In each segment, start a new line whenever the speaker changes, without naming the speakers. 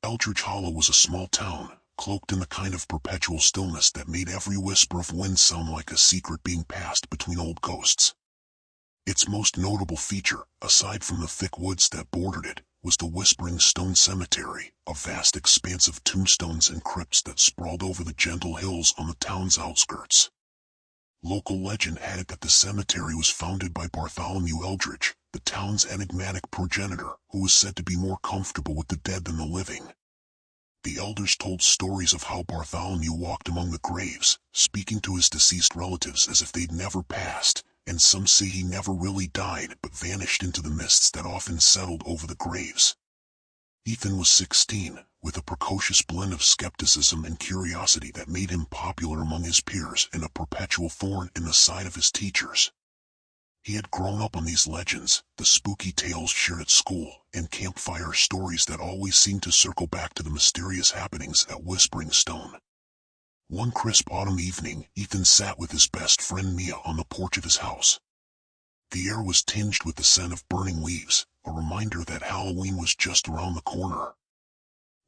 Eldridge Hollow was a small town, cloaked in the kind of perpetual stillness that made every whisper of wind sound like a secret being passed between old ghosts. Its most notable feature, aside from the thick woods that bordered it, was the Whispering Stone Cemetery, a vast expanse of tombstones and crypts that sprawled over the gentle hills on the town's outskirts. Local legend had it that the cemetery was founded by Bartholomew Eldridge, the town's enigmatic progenitor, who was said to be more comfortable with the dead than the living. The elders told stories of how Bartholomew walked among the graves, speaking to his deceased relatives as if they'd never passed, and some say he never really died but vanished into the mists that often settled over the graves. Ethan was 16, with a precocious blend of skepticism and curiosity that made him popular among his peers and a perpetual thorn in the side of his teachers. He had grown up on these legends, the spooky tales shared at school, and campfire stories that always seemed to circle back to the mysterious happenings at Whispering Stone. One crisp autumn evening, Ethan sat with his best friend Mia on the porch of his house. The air was tinged with the scent of burning leaves, a reminder that Halloween was just around the corner.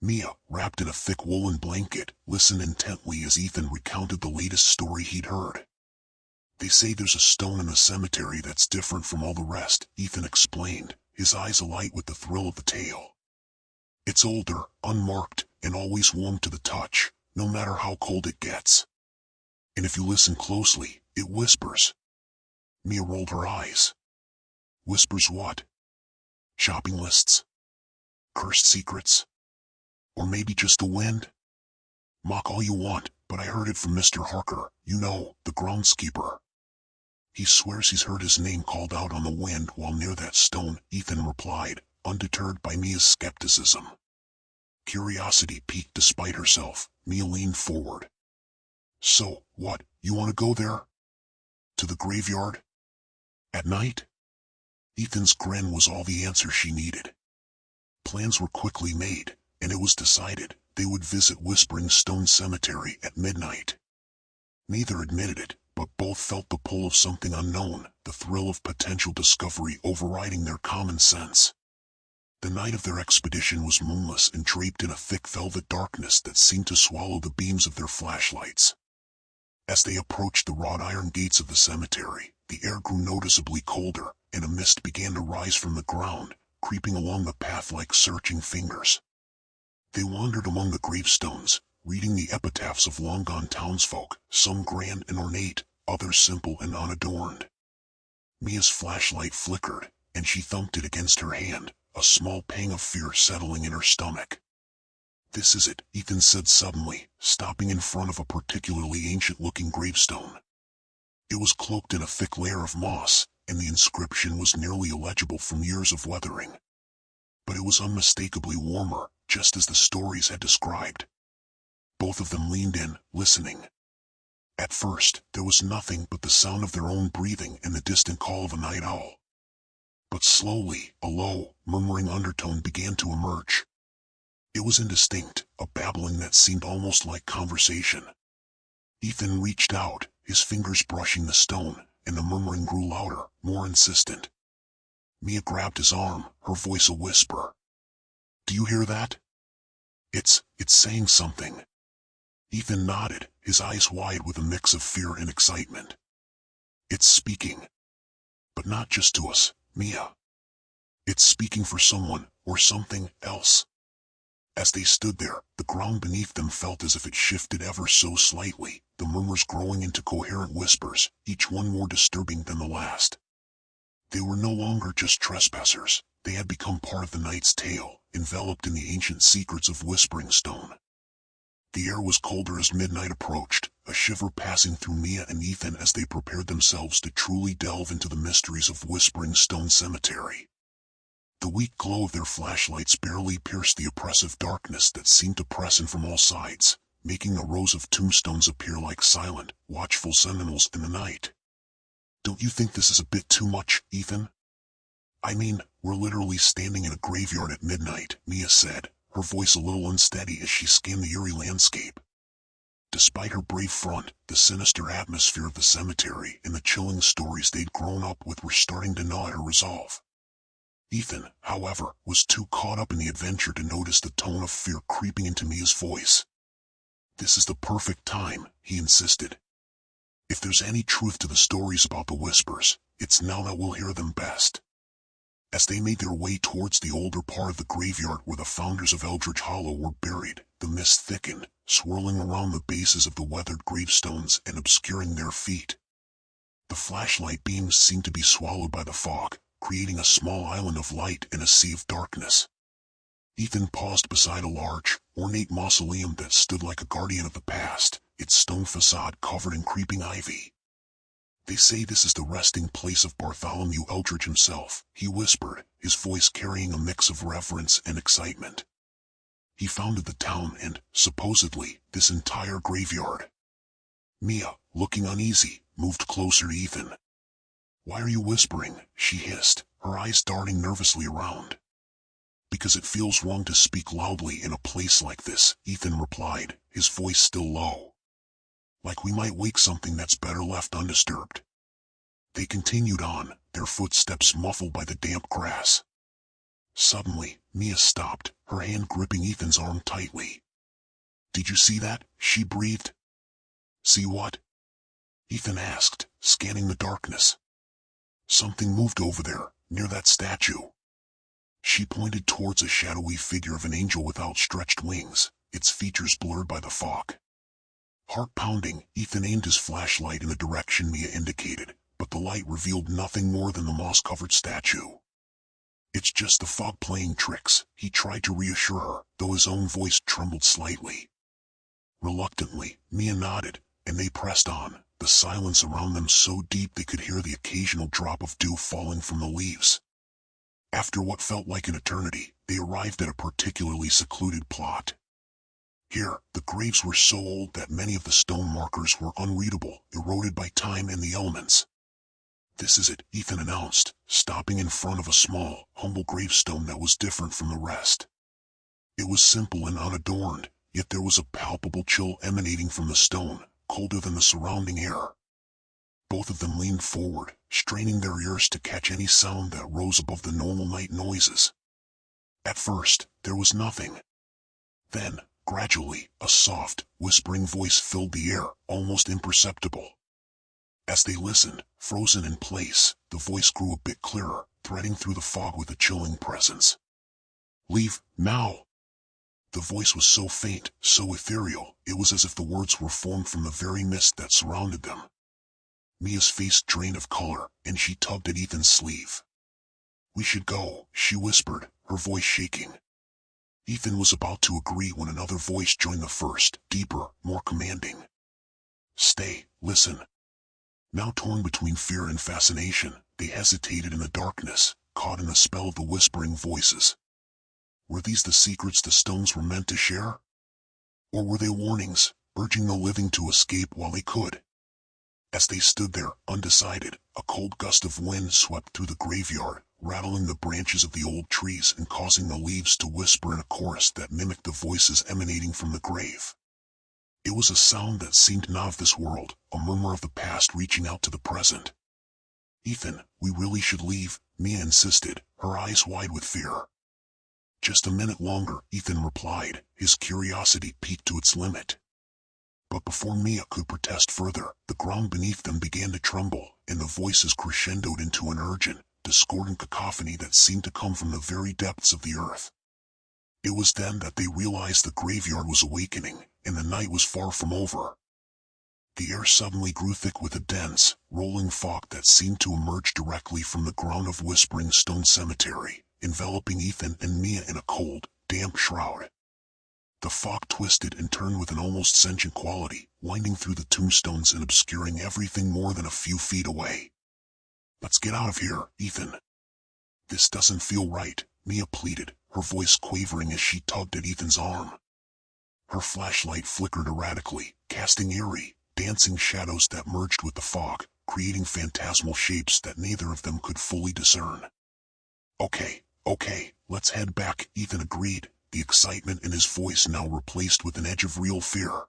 Mia, wrapped in a thick woolen blanket, listened intently as Ethan recounted the latest story he'd heard. "They say there's a stone in the cemetery that's different from all the rest," Ethan explained, his eyes alight with the thrill of the tale. "It's older, unmarked, and always warm to the touch, no matter how cold it gets. And if you listen closely, it whispers." Mia rolled her eyes. "Whispers what? Shopping lists? Cursed secrets? Or maybe just the wind? Mock all you want, but I heard it from Mr. Harker, you know, the groundskeeper. He swears he's heard his name called out on the wind while near that stone," Ethan replied, undeterred by Mia's skepticism. Curiosity piqued despite herself, Mia leaned forward. "So, what, you want to go there? To the graveyard? At night?" Ethan's grin was all the answer she needed. Plans were quickly made, and it was decided they would visit Whispering Stone Cemetery at midnight. Neither admitted it, but both felt the pull of something unknown, the thrill of potential discovery overriding their common sense. The night of their expedition was moonless and draped in a thick velvet darkness that seemed to swallow the beams of their flashlights. As they approached the wrought iron gates of the cemetery, the air grew noticeably colder, and a mist began to rise from the ground, creeping along the path like searching fingers. They wandered among the gravestones, reading the epitaphs of long-gone townsfolk, some grand and ornate, others simple and unadorned. Mia's flashlight flickered, and she thumped it against her hand, a small pang of fear settling in her stomach. "This is it," Ethan said suddenly, stopping in front of a particularly ancient-looking gravestone. It was cloaked in a thick layer of moss, and the inscription was nearly illegible from years of weathering. But it was unmistakably warmer, just as the stories had described. Both of them leaned in, listening. At first, there was nothing but the sound of their own breathing and the distant call of a night owl. But slowly, a low, murmuring undertone began to emerge. It was indistinct, a babbling that seemed almost like conversation. Ethan reached out, his fingers brushing the stone, and the murmuring grew louder, more insistent. Mia grabbed his arm, her voice a whisper. "Do you hear that? It's saying something." Ethan nodded, his eyes wide with a mix of fear and excitement. "It's speaking. But not just to us, Mia. It's speaking for someone, or something, else." As they stood there, the ground beneath them felt as if it shifted ever so slightly, the murmurs growing into coherent whispers, each one more disturbing than the last. They were no longer just trespassers, they had become part of the night's tale, enveloped in the ancient secrets of Whispering Stone. The air was colder as midnight approached, a shiver passing through Mia and Ethan as they prepared themselves to truly delve into the mysteries of Whispering Stone Cemetery. The weak glow of their flashlights barely pierced the oppressive darkness that seemed to press in from all sides, making the rows of tombstones appear like silent, watchful sentinels in the night. "Don't you think this is a bit too much, Ethan? I mean, we're literally standing in a graveyard at midnight," Mia said, her voice a little unsteady as she scanned the eerie landscape. Despite her brave front, the sinister atmosphere of the cemetery and the chilling stories they'd grown up with were starting to gnaw at her resolve. Ethan, however, was too caught up in the adventure to notice the tone of fear creeping into Mia's voice. "This is the perfect time," he insisted. "If there's any truth to the stories about the whispers, it's now that we'll hear them best." As they made their way towards the older part of the graveyard where the founders of Eldridge Hollow were buried, the mist thickened, swirling around the bases of the weathered gravestones and obscuring their feet. The flashlight beams seemed to be swallowed by the fog, creating a small island of light in a sea of darkness. Ethan paused beside a large, ornate mausoleum that stood like a guardian of the past, its stone facade covered in creeping ivy. "They say this is the resting place of Bartholomew Eldridge himself," he whispered, his voice carrying a mix of reverence and excitement. "He founded the town and, supposedly, this entire graveyard." Mia, looking uneasy, moved closer to Ethan. "Why are you whispering?" she hissed, her eyes darting nervously around. "Because it feels wrong to speak loudly in a place like this," Ethan replied, his voice still low. "Like we might wake something that's better left undisturbed." They continued on, their footsteps muffled by the damp grass. Suddenly, Mia stopped, her hand gripping Ethan's arm tightly. "Did you see that?" she breathed. "See what?" Ethan asked, scanning the darkness. "Something moved over there, near that statue." She pointed towards a shadowy figure of an angel with outstretched wings, its features blurred by the fog. Heart-pounding, Ethan aimed his flashlight in the direction Mia indicated, but the light revealed nothing more than the moss-covered statue. "It's just the fog playing tricks," he tried to reassure her, though his own voice trembled slightly. Reluctantly, Mia nodded, and they pressed on, the silence around them so deep they could hear the occasional drop of dew falling from the leaves. After what felt like an eternity, they arrived at a particularly secluded plot. Here, the graves were so old that many of the stone markers were unreadable, eroded by time and the elements. "This is it," Ethan announced, stopping in front of a small, humble gravestone that was different from the rest. It was simple and unadorned, yet there was a palpable chill emanating from the stone, colder than the surrounding air. Both of them leaned forward, straining their ears to catch any sound that rose above the normal night noises. At first, there was nothing. Then, gradually, a soft, whispering voice filled the air, almost imperceptible. As they listened, frozen in place, the voice grew a bit clearer, threading through the fog with a chilling presence. "Leave, now!" The voice was so faint, so ethereal, it was as if the words were formed from the very mist that surrounded them. Mia's face drained of color, and she tugged at Ethan's sleeve. "We should go," she whispered, her voice shaking. Ethan was about to agree when another voice joined the first, deeper, more commanding. "Stay, listen." Now torn between fear and fascination, they hesitated in the darkness, caught in the spell of the whispering voices. Were these the secrets the stones were meant to share? Or were they warnings, urging the living to escape while they could? As they stood there, undecided, a cold gust of wind swept through the graveyard, rattling the branches of the old trees and causing the leaves to whisper in a chorus that mimicked the voices emanating from the grave. It was a sound that seemed not of this world, a murmur of the past reaching out to the present. "Ethan, we really should leave," Mia insisted, her eyes wide with fear. "Just a minute longer," Ethan replied, his curiosity piqued to its limit. But before Mia could protest further, the ground beneath them began to tremble, and the voices crescendoed into an urgent, discordant cacophony that seemed to come from the very depths of the earth. It was then that they realized the graveyard was awakening, and the night was far from over. The air suddenly grew thick with a dense, rolling fog that seemed to emerge directly from the ground of Whispering Stone Cemetery, enveloping Ethan and Mia in a cold, damp shroud. The fog twisted and turned with an almost sentient quality, winding through the tombstones and obscuring everything more than a few feet away. "Let's get out of here, Ethan." "This doesn't feel right," Mia pleaded, her voice quavering as she tugged at Ethan's arm. Her flashlight flickered erratically, casting eerie, dancing shadows that merged with the fog, creating phantasmal shapes that neither of them could fully discern. Okay, let's head back," Ethan agreed, the excitement in his voice now replaced with an edge of real fear.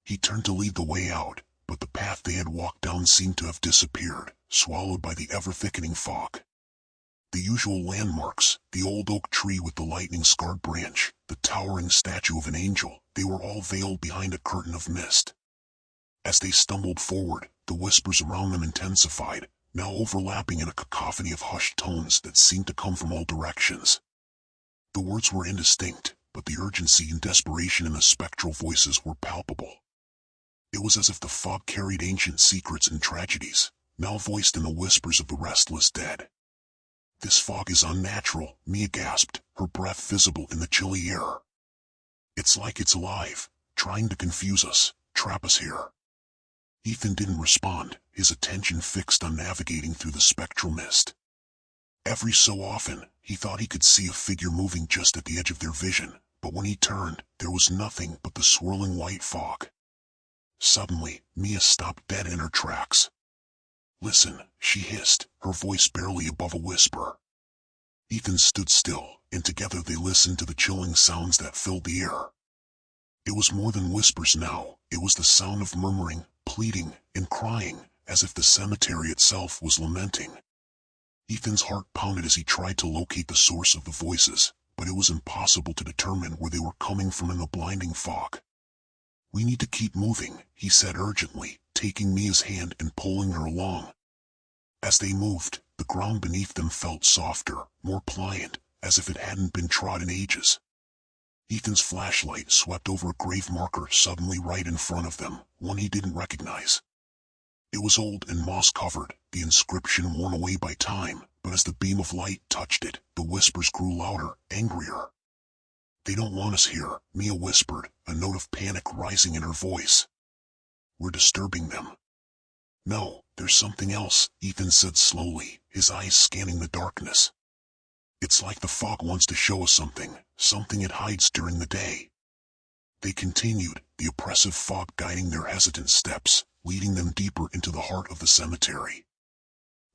He turned to lead the way out, but the path they had walked down seemed to have disappeared, swallowed by the ever-thickening fog. The usual landmarks, the old oak tree with the lightning-scarred branch, the towering statue of an angel, they were all veiled behind a curtain of mist. As they stumbled forward, the whispers around them intensified, now overlapping in a cacophony of hushed tones that seemed to come from all directions. The words were indistinct, but the urgency and desperation in the spectral voices were palpable. It was as if the fog carried ancient secrets and tragedies, now voiced in the whispers of the restless dead. "This fog is unnatural," Mia gasped, her breath visible in the chilly air. "It's like it's alive, trying to confuse us, trap us here." Ethan didn't respond, his attention fixed on navigating through the spectral mist. Every so often, he thought he could see a figure moving just at the edge of their vision, but when he turned, there was nothing but the swirling white fog. Suddenly, Mia stopped dead in her tracks. "Listen," she hissed, her voice barely above a whisper. Ethan stood still, and together they listened to the chilling sounds that filled the air. It was more than whispers now, it was the sound of murmuring, pleading, and crying, as if the cemetery itself was lamenting. Ethan's heart pounded as he tried to locate the source of the voices, but it was impossible to determine where they were coming from in the blinding fog. "We need to keep moving," he said urgently, taking Mia's hand and pulling her along. As they moved, the ground beneath them felt softer, more pliant, as if it hadn't been trod in ages. Ethan's flashlight swept over a grave marker suddenly right in front of them, one he didn't recognize. It was old and moss-covered, the inscription worn away by time, but as the beam of light touched it, the whispers grew louder, angrier. "They don't want us here," Mia whispered, a note of panic rising in her voice. "We're disturbing them." "No, there's something else," Ethan said slowly, his eyes scanning the darkness. "It's like the fog wants to show us something, something it hides during the day." They continued, the oppressive fog guiding their hesitant steps, leading them deeper into the heart of the cemetery.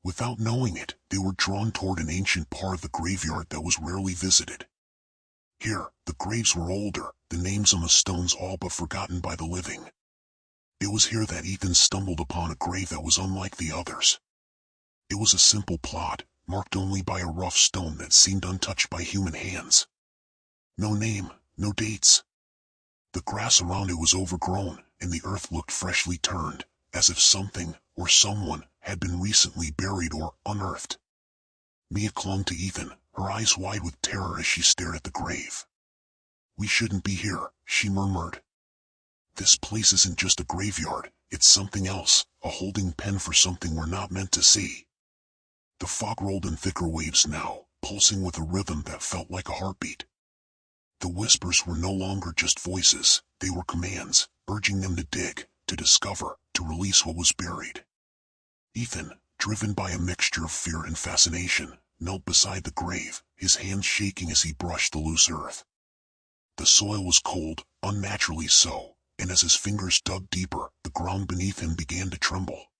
Without knowing it, they were drawn toward an ancient part of the graveyard that was rarely visited. Here, the graves were older, the names on the stones all but forgotten by the living. It was here that Ethan stumbled upon a grave that was unlike the others. It was a simple plot, marked only by a rough stone that seemed untouched by human hands. No name, no dates. The grass around it was overgrown, and the earth looked freshly turned, as if something, or someone, had been recently buried or unearthed. Mia clung to Ethan, her eyes wide with terror as she stared at the grave. "We shouldn't be here," she murmured. "This place isn't just a graveyard, it's something else, a holding pen for something we're not meant to see." The fog rolled in thicker waves now, pulsing with a rhythm that felt like a heartbeat. The whispers were no longer just voices, they were commands, urging them to dig, to discover, to release what was buried. Ethan, driven by a mixture of fear and fascination, knelt beside the grave, his hands shaking as he brushed the loose earth. The soil was cold, unnaturally so, and as his fingers dug deeper, the ground beneath him began to tremble.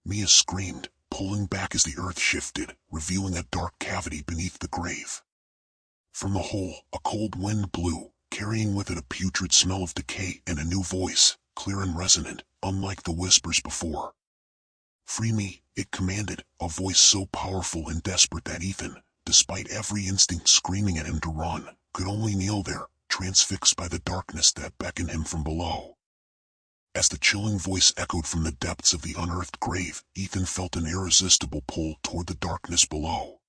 Mia screamed, pulling back as the earth shifted, revealing a dark cavity beneath the grave. From the hole, a cold wind blew, carrying with it a putrid smell of decay and a new voice, clear and resonant, unlike the whispers before. "Free me," it commanded, a voice so powerful and desperate that Ethan, despite every instinct screaming at him to run, could only kneel there, transfixed by the darkness that beckoned him from below. As the chilling voice echoed from the depths of the unearthed grave, Ethan felt an irresistible pull toward the darkness below.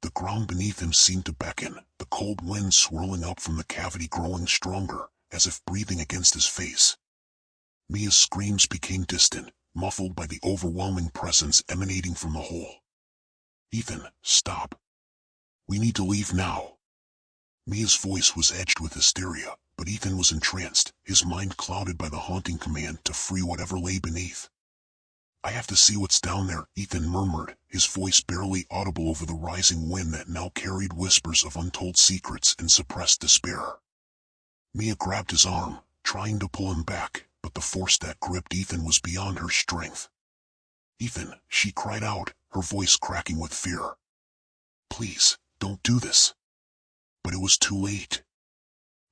The ground beneath him seemed to beckon, the cold wind swirling up from the cavity growing stronger, as if breathing against his face. Mia's screams became distant, muffled by the overwhelming presence emanating from the hole. "Ethan, stop. We need to leave now." Mia's voice was edged with hysteria, but Ethan was entranced, his mind clouded by the haunting command to free whatever lay beneath. "I have to see what's down there," Ethan murmured, his voice barely audible over the rising wind that now carried whispers of untold secrets and suppressed despair. Mia grabbed his arm, trying to pull him back, but the force that gripped Ethan was beyond her strength. "Ethan," she cried out, her voice cracking with fear. "Please, don't do this." But it was too late.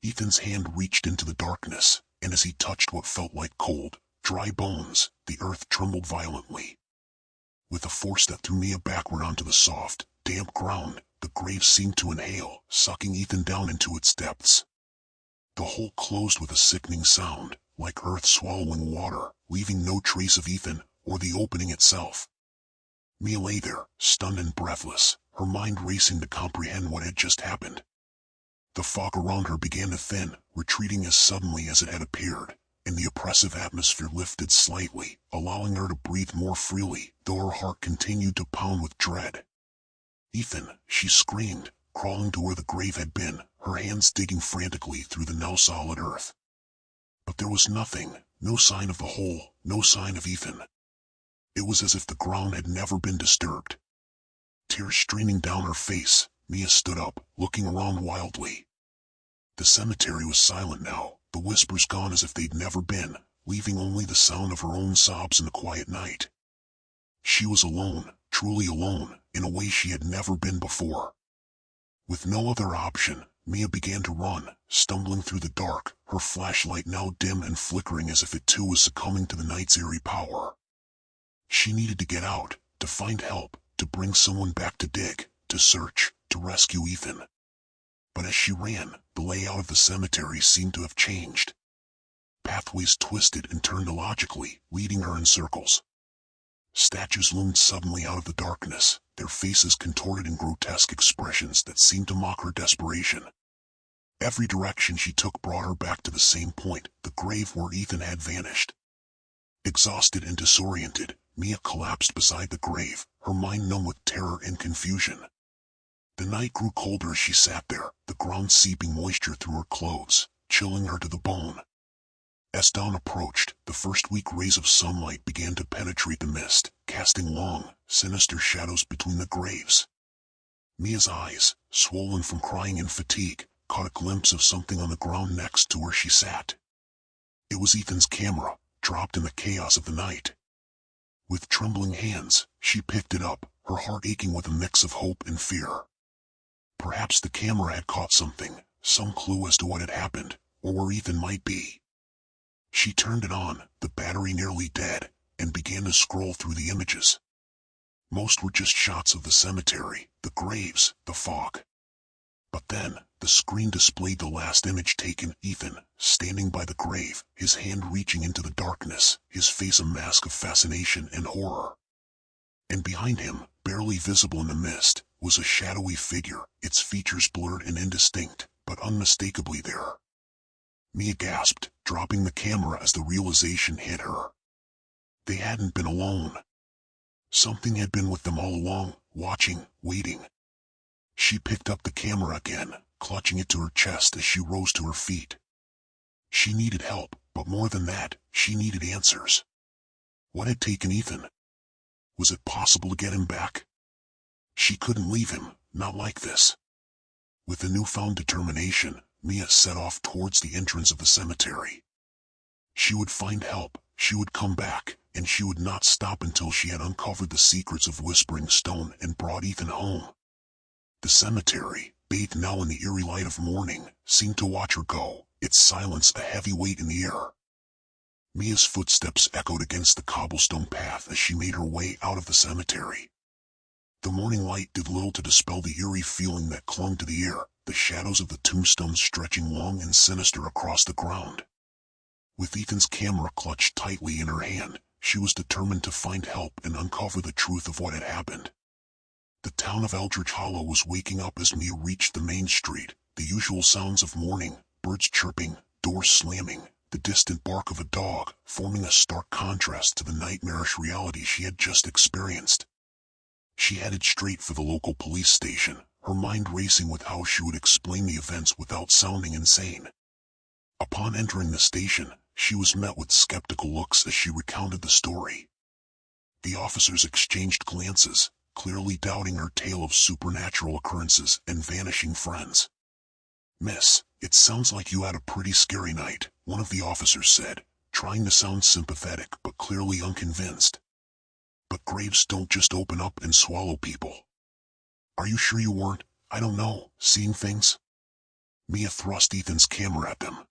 Ethan's hand reached into the darkness, and as he touched what felt like cold, dry bones, the earth trembled violently. With a force that threw Mia backward onto the soft, damp ground, the grave seemed to inhale, sucking Ethan down into its depths. The hole closed with a sickening sound, like earth swallowing water, leaving no trace of Ethan or the opening itself. Mia lay there, stunned and breathless, her mind racing to comprehend what had just happened. The fog around her began to thin, retreating as suddenly as it had appeared, and the oppressive atmosphere lifted slightly, allowing her to breathe more freely, though her heart continued to pound with dread. "Ethan," she screamed, crawling to where the grave had been, her hands digging frantically through the now solid earth. But there was nothing, no sign of the hole, no sign of Ethan. It was as if the ground had never been disturbed. Tears streaming down her face, Mia stood up, looking around wildly. The cemetery was silent now, the whispers gone as if they'd never been, leaving only the sound of her own sobs in the quiet night. She was alone, truly alone, in a way she had never been before. With no other option, Mia began to run, stumbling through the dark, her flashlight now dim and flickering as if it too was succumbing to the night's eerie power. She needed to get out, to find help, to bring someone back to dig, to search, to rescue Ethan. But as she ran, the layout of the cemetery seemed to have changed. Pathways twisted and turned illogically, leading her in circles. Statues loomed suddenly out of the darkness, their faces contorted in grotesque expressions that seemed to mock her desperation. Every direction she took brought her back to the same point, the grave where Ethan had vanished. Exhausted and disoriented, Mia collapsed beside the grave, her mind numb with terror and confusion. The night grew colder as she sat there, the ground seeping moisture through her clothes, chilling her to the bone. As dawn approached, the first weak rays of sunlight began to penetrate the mist, casting long, sinister shadows between the graves. Mia's eyes, swollen from crying and fatigue, caught a glimpse of something on the ground next to where she sat. It was Ethan's camera, dropped in the chaos of the night. With trembling hands, she picked it up, her heart aching with a mix of hope and fear. Perhaps the camera had caught something, some clue as to what had happened, or where Ethan might be. She turned it on, the battery nearly dead, and began to scroll through the images. Most were just shots of the cemetery, the graves, the fog. But then, the screen displayed the last image taken, Ethan, standing by the grave, his hand reaching into the darkness, his face a mask of fascination and horror. And behind him, barely visible in the mist, was a shadowy figure, its features blurred and indistinct, but unmistakably there. Mia gasped, dropping the camera as the realization hit her. They hadn't been alone. Something had been with them all along, watching, waiting. She picked up the camera again, clutching it to her chest as she rose to her feet. She needed help, but more than that, she needed answers. What had taken Ethan? Was it possible to get him back? She couldn't leave him, not like this. With a newfound determination, Mia set off towards the entrance of the cemetery. She would find help, she would come back, and she would not stop until she had uncovered the secrets of Whispering Stone and brought Ethan home. The cemetery, bathed now in the eerie light of morning, seemed to watch her go, its silence a heavy weight in the air. Mia's footsteps echoed against the cobblestone path as she made her way out of the cemetery. The morning light did little to dispel the eerie feeling that clung to the air, the shadows of the tombstones stretching long and sinister across the ground. With Ethan's camera clutched tightly in her hand, she was determined to find help and uncover the truth of what had happened. The town of Eldridge Hollow was waking up as Mia reached the main street, the usual sounds of morning, birds chirping, doors slamming, the distant bark of a dog, forming a stark contrast to the nightmarish reality she had just experienced. She headed straight for the local police station, her mind racing with how she would explain the events without sounding insane. Upon entering the station, she was met with skeptical looks as she recounted the story. The officers exchanged glances, clearly doubting her tale of supernatural occurrences and vanishing friends. "Miss, it sounds like you had a pretty scary night," one of the officers said, trying to sound sympathetic but clearly unconvinced. "But graves don't just open up and swallow people. Are you sure you weren't, I don't know, seeing things?" Mia thrust Ethan's camera at them.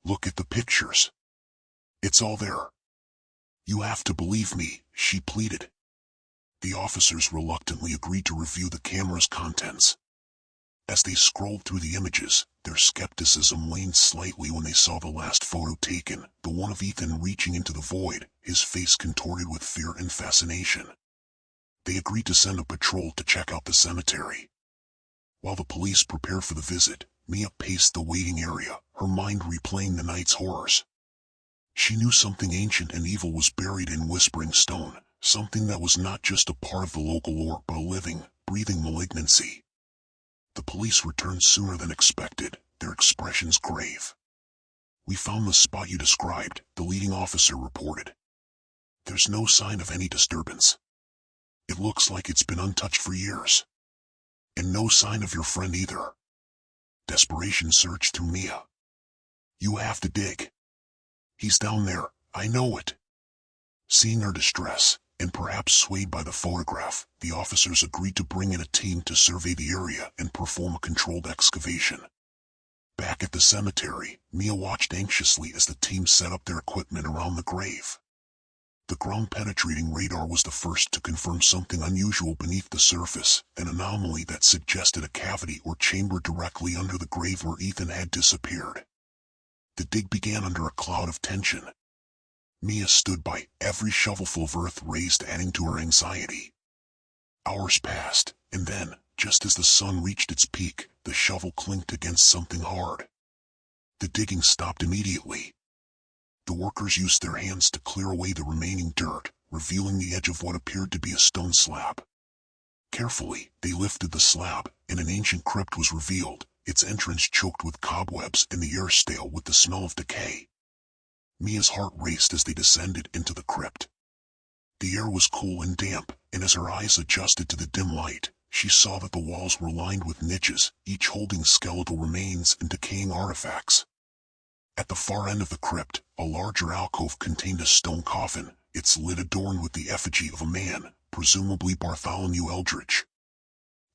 "Look at the pictures. It's all there. You have to believe me," she pleaded. The officers reluctantly agreed to review the camera's contents. As they scrolled through the images, their skepticism waned slightly when they saw the last photo taken, the one of Ethan reaching into the void, his face contorted with fear and fascination. They agreed to send a patrol to check out the cemetery. While the police prepared for the visit, Mia paced the waiting area, her mind replaying the night's horrors. She knew something ancient and evil was buried in Whispering Stone, something that was not just a part of the local lore but a living, breathing malignancy. The police returned sooner than expected, their expressions grave. "We found the spot you described," the leading officer reported. "There's no sign of any disturbance. It looks like it's been untouched for years. And no sign of your friend either." Desperation surged through Mia. "You have to dig. He's down there, I know it." Seeing her distress, and perhaps swayed by the photograph, the officers agreed to bring in a team to survey the area and perform a controlled excavation. Back at the cemetery, Mia watched anxiously as the team set up their equipment around the grave. The ground-penetrating radar was the first to confirm something unusual beneath the surface, an anomaly that suggested a cavity or chamber directly under the grave where Ethan had disappeared. The dig began under a cloud of tension. Mia stood by, every shovelful of earth raised adding to her anxiety. Hours passed, and then, just as the sun reached its peak, the shovel clinked against something hard. The digging stopped immediately. The workers used their hands to clear away the remaining dirt, revealing the edge of what appeared to be a stone slab. Carefully, they lifted the slab, and an ancient crypt was revealed, its entrance choked with cobwebs and the air stale with the smell of decay. Mia's heart raced as they descended into the crypt. The air was cool and damp, and as her eyes adjusted to the dim light, she saw that the walls were lined with niches, each holding skeletal remains and decaying artifacts. At the far end of the crypt, a larger alcove contained a stone coffin, its lid adorned with the effigy of a man, presumably Bartholomew Eldridge.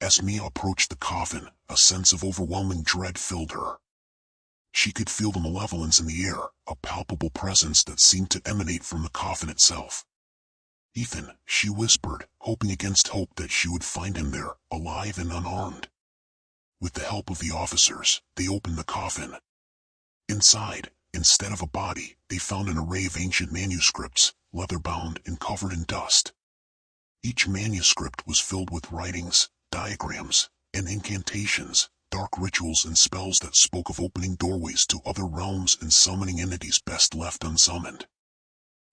As Mia approached the coffin, a sense of overwhelming dread filled her. She could feel the malevolence in the air, a palpable presence that seemed to emanate from the coffin itself. "Ethan," she whispered, hoping against hope that she would find him there, alive and unharmed. With the help of the officers, they opened the coffin. Inside, instead of a body, they found an array of ancient manuscripts, leather-bound and covered in dust. Each manuscript was filled with writings, diagrams, and incantations, dark rituals and spells that spoke of opening doorways to other realms and summoning entities best left unsummoned.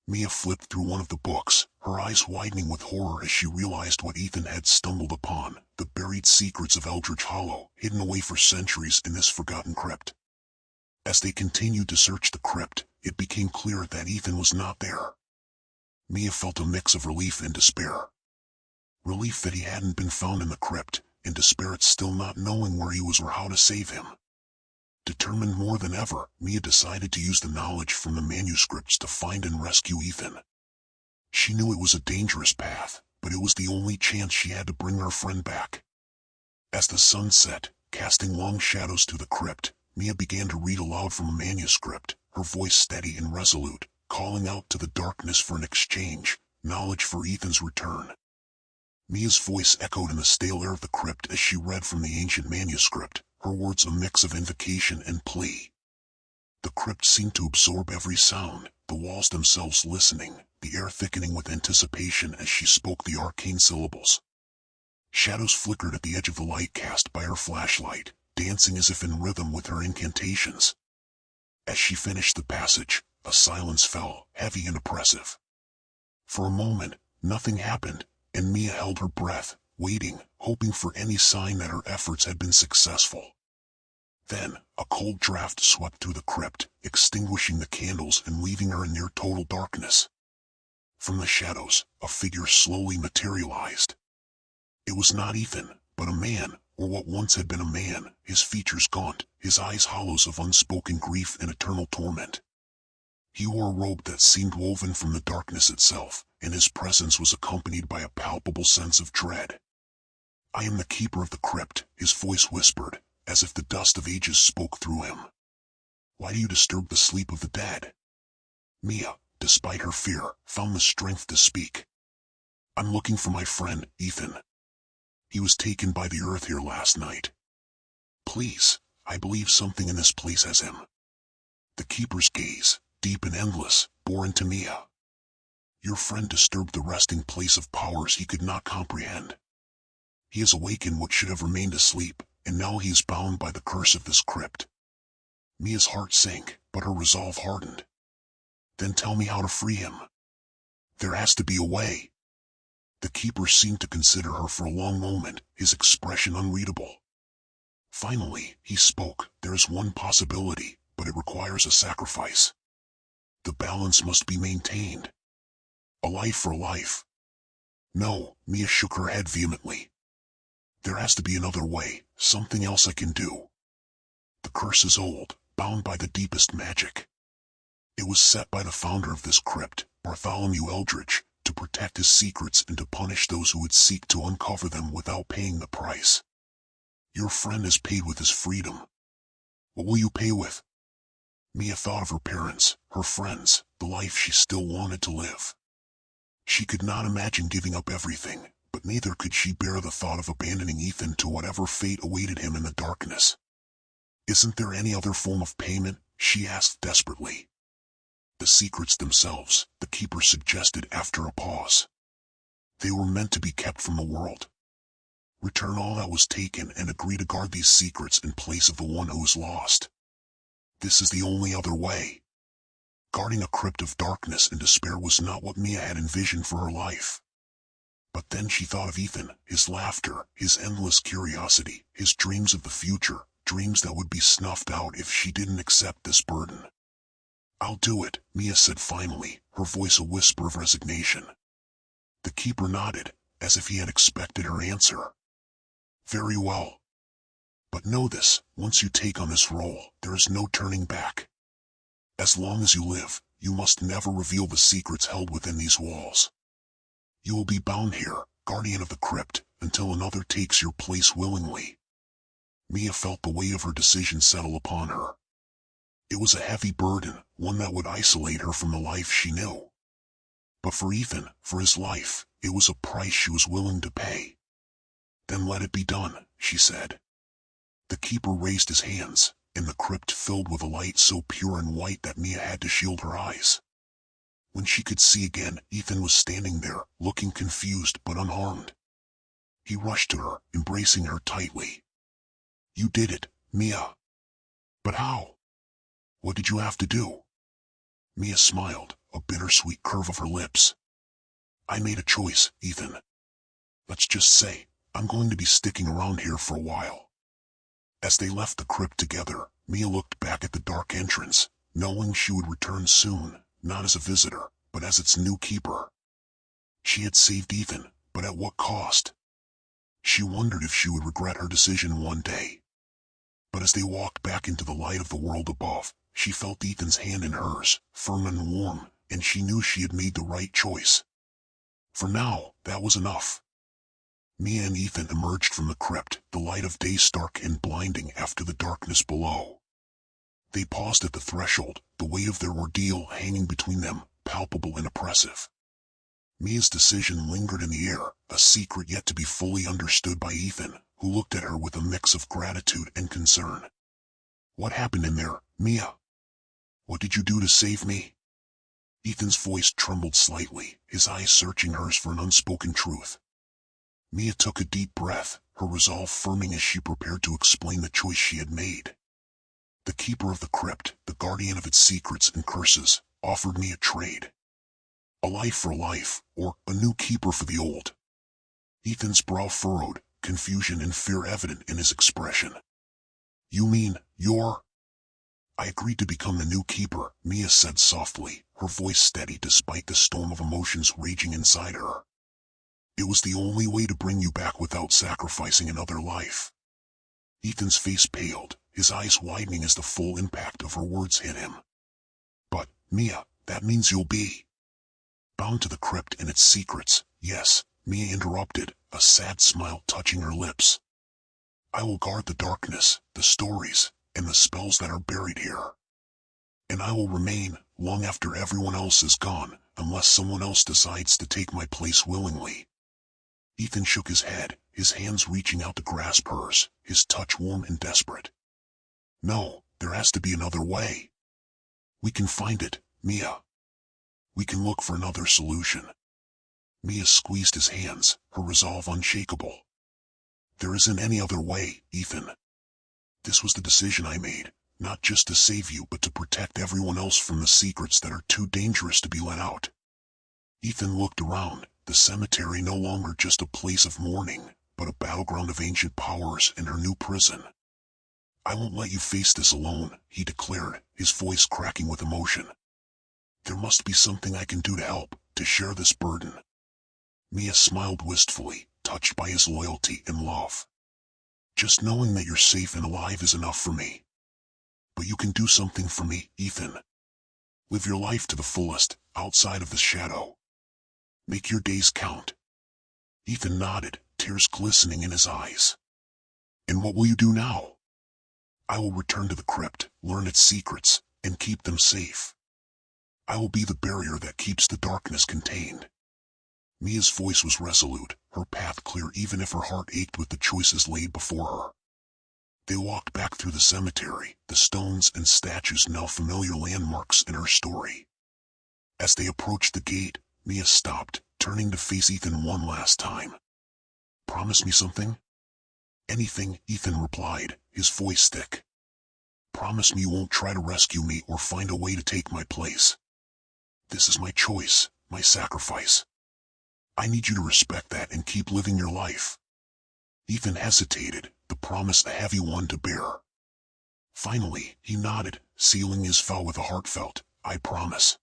Mia flipped through one of the books, her eyes widening with horror as she realized what Ethan had stumbled upon, the buried secrets of Eldridge Hollow, hidden away for centuries in this forgotten crypt. As they continued to search the crypt, it became clear that Ethan was not there. Mia felt a mix of relief and despair. Relief that he hadn't been found in the crypt, and despair at still not knowing where he was or how to save him. Determined more than ever, Mia decided to use the knowledge from the manuscripts to find and rescue Ethan. She knew it was a dangerous path, but it was the only chance she had to bring her friend back. As the sun set, casting long shadows through the crypt, Mia began to read aloud from a manuscript, her voice steady and resolute, calling out to the darkness for an exchange, knowledge for Ethan's return. Mia's voice echoed in the stale air of the crypt as she read from the ancient manuscript, her words a mix of invocation and plea. The crypt seemed to absorb every sound, the walls themselves listening, the air thickening with anticipation as she spoke the arcane syllables. Shadows flickered at the edge of the light cast by her flashlight, dancing as if in rhythm with her incantations. As she finished the passage, a silence fell, heavy and oppressive. For a moment, nothing happened, and Mia held her breath, waiting, hoping for any sign that her efforts had been successful. Then, a cold draft swept through the crypt, extinguishing the candles and leaving her in near total darkness. From the shadows, a figure slowly materialized. It was not Ethan, but a man, or what once had been a man, his features gaunt, his eyes hollows of unspoken grief and eternal torment. He wore a robe that seemed woven from the darkness itself, and his presence was accompanied by a palpable sense of dread. "I am the keeper of the crypt," his voice whispered, as if the dust of ages spoke through him. "Why do you disturb the sleep of the dead?" Mia, despite her fear, found the strength to speak. I'm looking for my friend, Ethan. He was taken by the earth here last night. Please, I believe something in this place has him. The keeper's gaze, deep and endless, bore into Mia. Your friend disturbed the resting place of powers he could not comprehend. He has awakened what should have remained asleep, and now he is bound by the curse of this crypt. Mia's heart sank, but her resolve hardened. Then tell me how to free him. There has to be a way. The keeper seemed to consider her for a long moment, his expression unreadable. Finally, he spoke. There is one possibility, but it requires a sacrifice. The balance must be maintained. A life for a life. No, Mia shook her head vehemently. There has to be another way, something else I can do. The curse is old, bound by the deepest magic. It was set by the founder of this crypt, Bartholomew Eldridge, to protect his secrets and to punish those who would seek to uncover them without paying the price. Your friend has paid with his freedom. What will you pay with? Mia thought of her parents, her friends, the life she still wanted to live. She could not imagine giving up everything, but neither could she bear the thought of abandoning Ethan to whatever fate awaited him in the darkness. Isn't there any other form of payment? She asked desperately. The secrets themselves, the keeper suggested after a pause. They were meant to be kept from the world. Return all that was taken and agree to guard these secrets in place of the one who is lost. This is the only other way. Guarding a crypt of darkness and despair was not what Mia had envisioned for her life. But then she thought of Ethan, his laughter, his endless curiosity, his dreams of the future, dreams that would be snuffed out if she didn't accept this burden. I'll do it, Mia said finally, her voice a whisper of resignation. The keeper nodded, as if he had expected her answer. Very well. But know this, once you take on this role, there is no turning back. As long as you live, you must never reveal the secrets held within these walls. You will be bound here, guardian of the crypt, until another takes your place willingly. Mia felt the weight of her decision settle upon her. It was a heavy burden, one that would isolate her from the life she knew. But for Ethan, for his life, it was a price she was willing to pay. Then let it be done, she said. The keeper raised his hands, and the crypt filled with a light so pure and white that Mia had to shield her eyes. When she could see again, Ethan was standing there, looking confused but unharmed. He rushed to her, embracing her tightly. You did it, Mia. But how? What did you have to do? Mia smiled, a bittersweet curve of her lips. I made a choice, Ethan. Let's just say, I'm going to be sticking around here for a while. As they left the crypt together, Mia looked back at the dark entrance, knowing she would return soon, not as a visitor, but as its new keeper. She had saved Ethan, but at what cost? She wondered if she would regret her decision one day. But as they walked back into the light of the world above, she felt Ethan's hand in hers, firm and warm, and she knew she had made the right choice. For now, that was enough. Mia and Ethan emerged from the crypt, the light of day stark and blinding after the darkness below. They paused at the threshold, the weight of their ordeal hanging between them, palpable and oppressive. Mia's decision lingered in the air, a secret yet to be fully understood by Ethan, who looked at her with a mix of gratitude and concern. What happened in there, Mia? What did you do to save me? Ethan's voice trembled slightly, his eyes searching hers for an unspoken truth. Mia took a deep breath, her resolve firming as she prepared to explain the choice she had made. The keeper of the crypt, the guardian of its secrets and curses, offered me a trade. A life for a life, or a new keeper for the old. Ethan's brow furrowed, confusion and fear evident in his expression. You mean, you're... I agreed to become the new keeper, Mia said softly, her voice steady despite the storm of emotions raging inside her. It was the only way to bring you back without sacrificing another life. Ethan's face paled, his eyes widening as the full impact of her words hit him. But, Mia, that means you'll be bound to the crypt and its secrets. Yes, Mia interrupted, a sad smile touching her lips. I will guard the darkness, the stories, and the spells that are buried here. And I will remain, long after everyone else is gone, unless someone else decides to take my place willingly. Ethan shook his head, his hands reaching out to grasp hers, his touch warm and desperate. No, there has to be another way. We can find it, Mia. We can look for another solution. Mia squeezed his hands, her resolve unshakable. There isn't any other way, Ethan. This was the decision I made, not just to save you but to protect everyone else from the secrets that are too dangerous to be let out. Ethan looked around, the cemetery no longer just a place of mourning, but a battleground of ancient powers and her new prison. I won't let you face this alone, he declared, his voice cracking with emotion. There must be something I can do to help, to share this burden. Mia smiled wistfully, touched by his loyalty and love. Just knowing that you're safe and alive is enough for me. But you can do something for me, Ethan. Live your life to the fullest, outside of the shadow. Make your days count. Ethan nodded, tears glistening in his eyes. And what will you do now? I will return to the crypt, learn its secrets, and keep them safe. I will be the barrier that keeps the darkness contained. Mia's voice was resolute, her path clear even if her heart ached with the choices laid before her. They walked back through the cemetery, the stones and statues now familiar landmarks in her story. As they approached the gate, Mia stopped, turning to face Ethan one last time. Promise me something? Anything, Ethan replied, his voice thick. Promise me you won't try to rescue me or find a way to take my place. This is my choice, my sacrifice. I need you to respect that and keep living your life. Ethan hesitated, the promise a heavy one to bear. Finally, he nodded, sealing his vow with a heartfelt, I promise.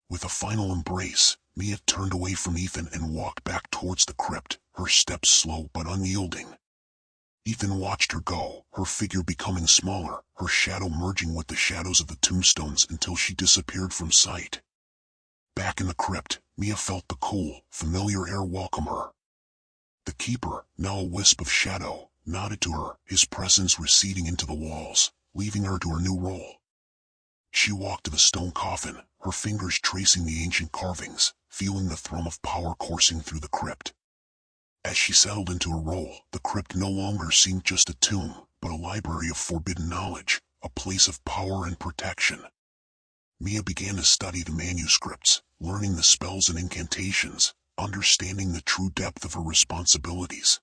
With a final embrace, Mia turned away from Ethan and walked back towards the crypt, her steps slow but unyielding. Ethan watched her go, her figure becoming smaller, her shadow merging with the shadows of the tombstones until she disappeared from sight. Back in the crypt, Mia felt the cool, familiar air welcome her. The keeper, now a wisp of shadow, nodded to her, his presence receding into the walls, leaving her to her new role. She walked to the stone coffin, her fingers tracing the ancient carvings, feeling the thrum of power coursing through the crypt. As she settled into her role, the crypt no longer seemed just a tomb, but a library of forbidden knowledge, a place of power and protection. Mia began to study the manuscripts, learning the spells and incantations, understanding the true depth of her responsibilities.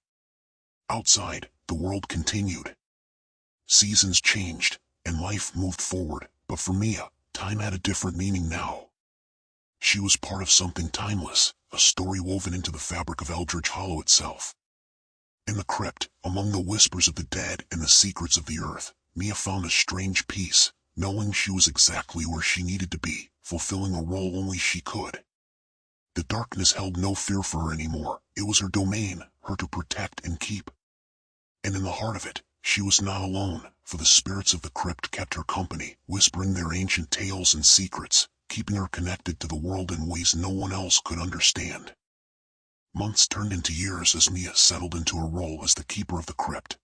Outside, the world continued. Seasons changed, and life moved forward, but for Mia, time had a different meaning now. She was part of something timeless, a story woven into the fabric of Eldritch Hollow itself. In the crypt, among the whispers of the dead and the secrets of the earth, Mia found a strange peace, knowing she was exactly where she needed to be, fulfilling a role only she could. The darkness held no fear for her anymore. It was her domain, her to protect and keep. And in the heart of it, she was not alone, for the spirits of the crypt kept her company, whispering their ancient tales and secrets, keeping her connected to the world in ways no one else could understand. Months turned into years as Mia settled into her role as the keeper of the crypt.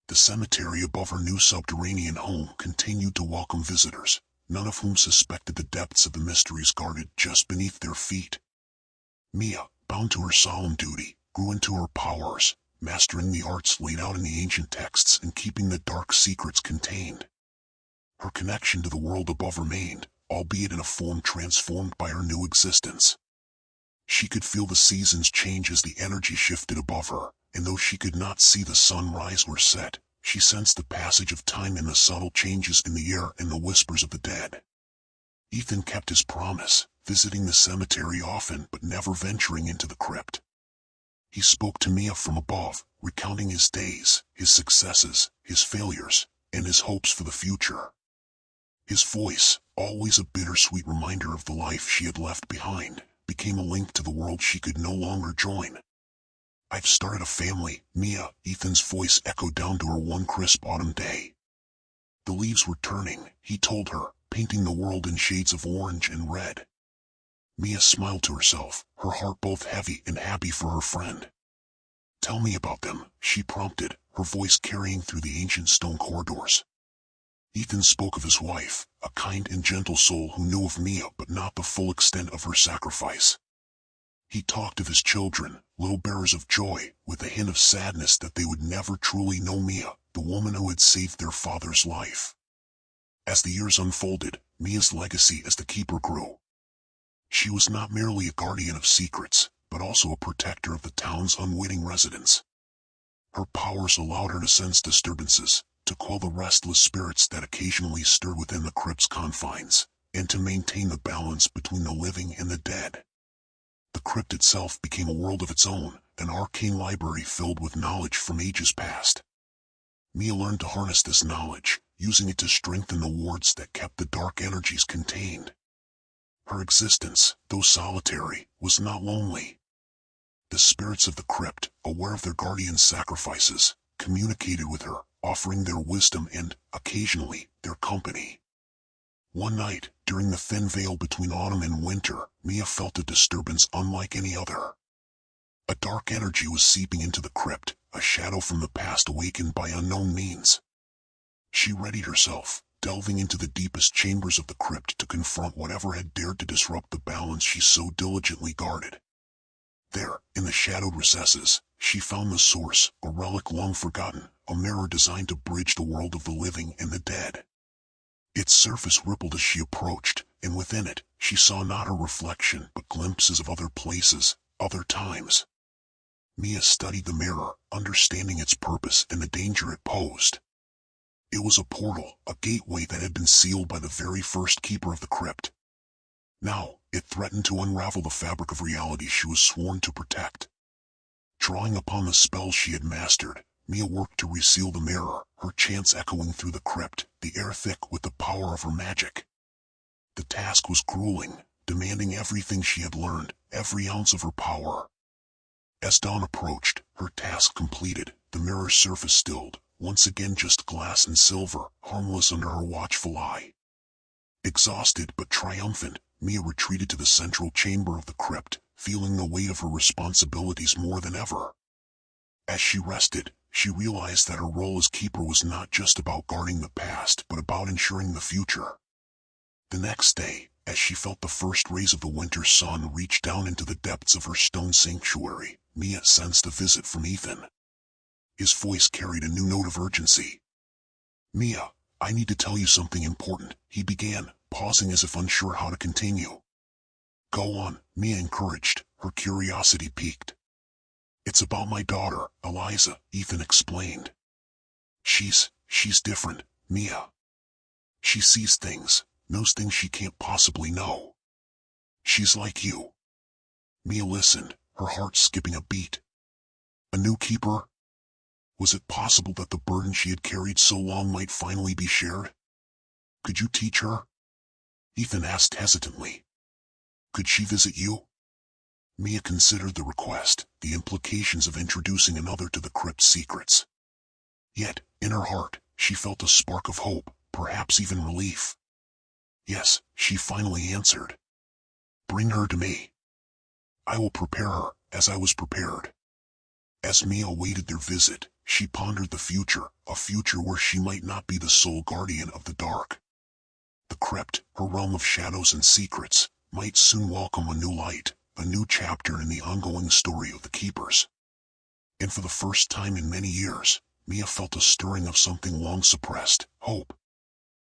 The cemetery above her new subterranean home continued to welcome visitors, none of whom suspected the depths of the mysteries guarded just beneath their feet. Mia, bound to her solemn duty, grew into her powers, mastering the arts laid out in the ancient texts and keeping the dark secrets contained. Her connection to the world above remained, albeit in a form transformed by her new existence. She could feel the seasons change as the energy shifted above her, and though she could not see the sun rise or set, she sensed the passage of time in the subtle changes in the air and the whispers of the dead. Ethan kept his promise, visiting the cemetery often but never venturing into the crypt. He spoke to Mia from above, recounting his days, his successes, his failures, and his hopes for the future. His voice, always a bittersweet reminder of the life she had left behind, became a link to the world she could no longer join. I've started a family, Mia, Ethan's voice echoed down to her one crisp autumn day. The leaves were turning, he told her, painting the world in shades of orange and red. Mia smiled to herself, her heart both heavy and happy for her friend. Tell me about them, she prompted, her voice carrying through the ancient stone corridors. Ethan spoke of his wife, a kind and gentle soul who knew of Mia but not the full extent of her sacrifice. He talked of his children, little bearers of joy, with a hint of sadness that they would never truly know Mia, the woman who had saved their father's life. As the years unfolded, Mia's legacy as the keeper grew. She was not merely a guardian of secrets, but also a protector of the town's unwitting residents. Her powers allowed her to sense disturbances, to quell the restless spirits that occasionally stirred within the crypt's confines, and to maintain the balance between the living and the dead. The crypt itself became a world of its own, an arcane library filled with knowledge from ages past. Mia learned to harness this knowledge, using it to strengthen the wards that kept the dark energies contained. Her existence, though solitary, was not lonely. The spirits of the crypt, aware of their guardian's sacrifices, communicated with her, offering their wisdom and, occasionally, their company. One night, during the thin veil between autumn and winter, Mia felt a disturbance unlike any other. A dark energy was seeping into the crypt, a shadow from the past awakened by unknown means. She readied herself, delving into the deepest chambers of the crypt to confront whatever had dared to disrupt the balance she so diligently guarded. There, in the shadowed recesses, she found the source, a relic long forgotten, a mirror designed to bridge the world of the living and the dead. Its surface rippled as she approached, and within it, she saw not her reflection but glimpses of other places, other times. Mia studied the mirror, understanding its purpose and the danger it posed. It was a portal, a gateway that had been sealed by the very first keeper of the crypt. Now, it threatened to unravel the fabric of reality she was sworn to protect. Drawing upon the spells she had mastered, Mia worked to reseal the mirror, her chants echoing through the crypt, the air thick with the power of her magic. The task was grueling, demanding everything she had learned, every ounce of her power. As dawn approached, her task completed, the mirror's surface stilled, once again just glass and silver, harmless under her watchful eye. Exhausted but triumphant, Mia retreated to the central chamber of the crypt, feeling the weight of her responsibilities more than ever. As she rested, she realized that her role as keeper was not just about guarding the past but about ensuring the future. The next day, as she felt the first rays of the winter sun reach down into the depths of her stone sanctuary, Mia sensed a visit from Ethan. His voice carried a new note of urgency. "Mia, I need to tell you something important," he began, pausing as if unsure how to continue. "Go on," Mia encouraged, her curiosity piqued. "It's about my daughter, Eliza," Ethan explained. She's different, Mia. She sees things, knows things she can't possibly know. She's like you." Mia listened, her heart skipping a beat. A new keeper? Was it possible that the burden she had carried so long might finally be shared? "Could you teach her?" Ethan asked hesitantly. "Could she visit you?" Mia considered the request, the implications of introducing another to the crypt's secrets. Yet, in her heart, she felt a spark of hope, perhaps even relief. "Yes," she finally answered. "Bring her to me. I will prepare her, as I was prepared." As Mia awaited their visit, she pondered the future, a future where she might not be the sole guardian of the dark. The crypt, her realm of shadows and secrets, might soon welcome a new light, a new chapter in the ongoing story of the keepers. And for the first time in many years, Mia felt a stirring of something long suppressed, hope.